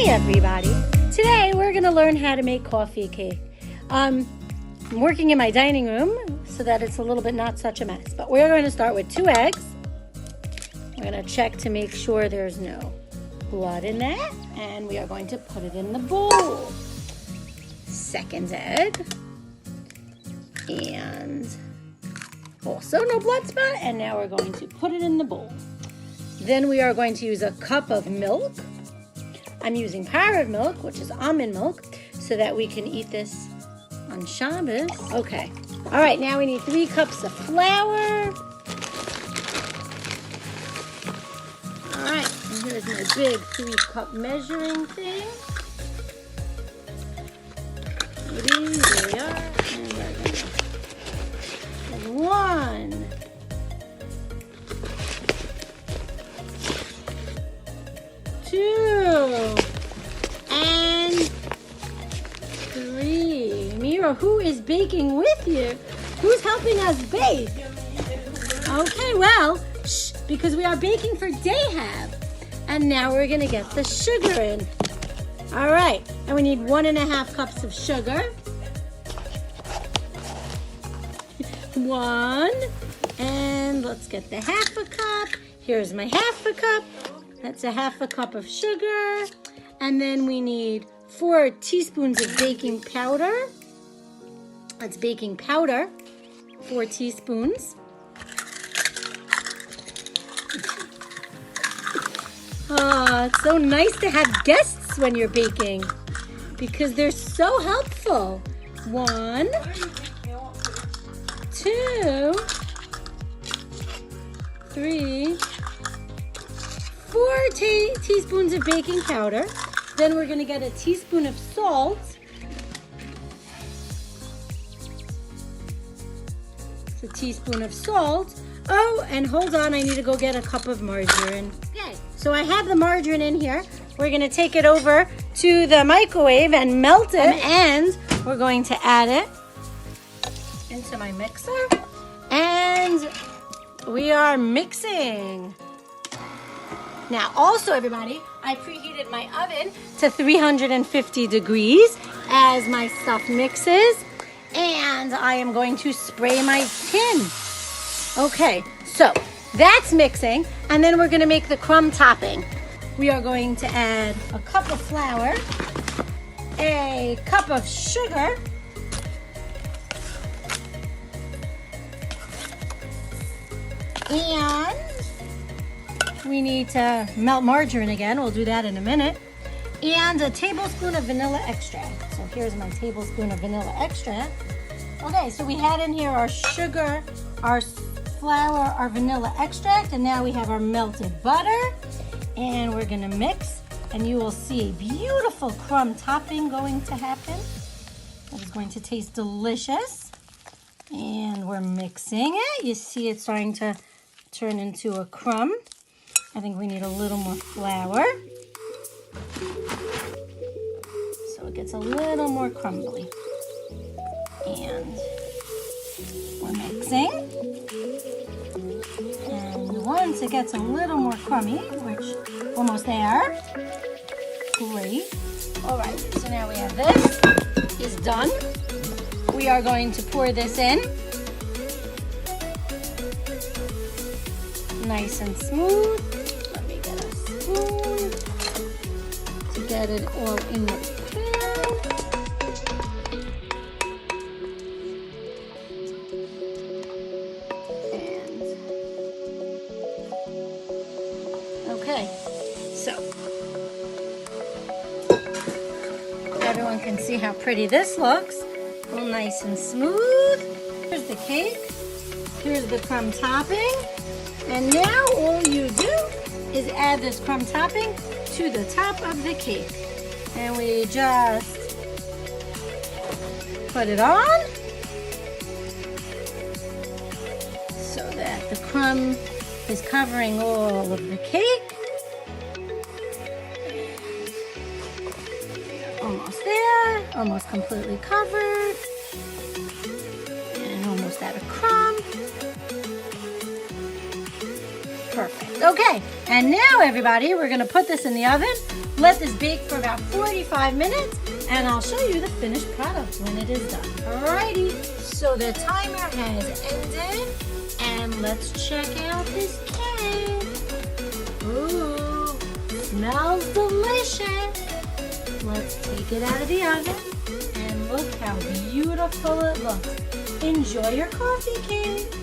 everybody. Today we're going to learn how to make coffee cake. I'm working in my dining room so that it's a little bit not such a mess. But we're going to start with 2 eggs. We're going to check to make sure there's no blood in that. And we are going to put it in the bowl. 2nd egg. And also no blood spot. And now we're going to put it in the bowl. Then we are going to use a cup of milk. I'm using powdered milk, which is almond milk, so that we can eat this on Shabbos. Okay. All right, now we need 3 cups of flour. All right, and here's my big 3-cup measuring thing. There we are. And we're gonna 1, 2, and 3. Mira, who is baking with you? Who's helping us bake? Okay, well, because we are baking for Dayhab. And now we're gonna get the sugar in. All right, and we need 1.5 cups of sugar. 1, and let's get the 1/2 cup. Here's my 1/2 cup. That's 1/2 cup of sugar. And then we need 4 teaspoons of baking powder. That's baking powder, 4 teaspoons. Oh, it's so nice to have guests when you're baking because they're so helpful. 1, 2, 3, 4 teaspoons of baking powder. Then we're going to get a teaspoon of salt. It's a teaspoon of salt. Oh, and hold on, I need to go get a cup of margarine. Okay, so I have the margarine in here. We're going to take it over to the microwave and melt it. And we're going to add it into my mixer. And we are mixing. Now, also, everybody, I preheated my oven to 350 degrees as my stuff mixes. And I am going to spray my tin. Okay, so that's mixing. And then we're going to make the crumb topping. We are going to add a cup of flour, a cup of sugar, and we need to melt margarine again. We'll do that in a minute. And a tablespoon of vanilla extract. So here's my tablespoon of vanilla extract. Okay, so we had in here our sugar, our flour, our vanilla extract, and now we have our melted butter. And we're gonna mix, and you will see a beautiful crumb topping going to happen. That is going to taste delicious. And we're mixing it. You see it starting to turn into a crumb. I think we need a little more flour. So it gets a little more crumbly. And we're mixing. And once it gets a little more crummy, which almost there, great. All right, so now we have this is done. We are going to pour this in. Nice and smooth. Let me get a spoon to get it all in the pan. And okay, so everyone can see how pretty this looks. All nice and smooth. Here's the cake. Here's the crumb topping. And now all you do is add this crumb topping to the top of the cake. And we just put it on so that the crumb is covering all of the cake. Almost there, almost completely covered, and almost at a crumb. Perfect. Okay, and now everybody, we're gonna put this in the oven let this bake for about 45 minutes, and I'll show you the finished product when it is done. Alrighty, so the timer has ended, and let's check out this cake. Ooh, smells delicious. Let's take it out of the oven, and look how beautiful it looks. Enjoy your coffee cake.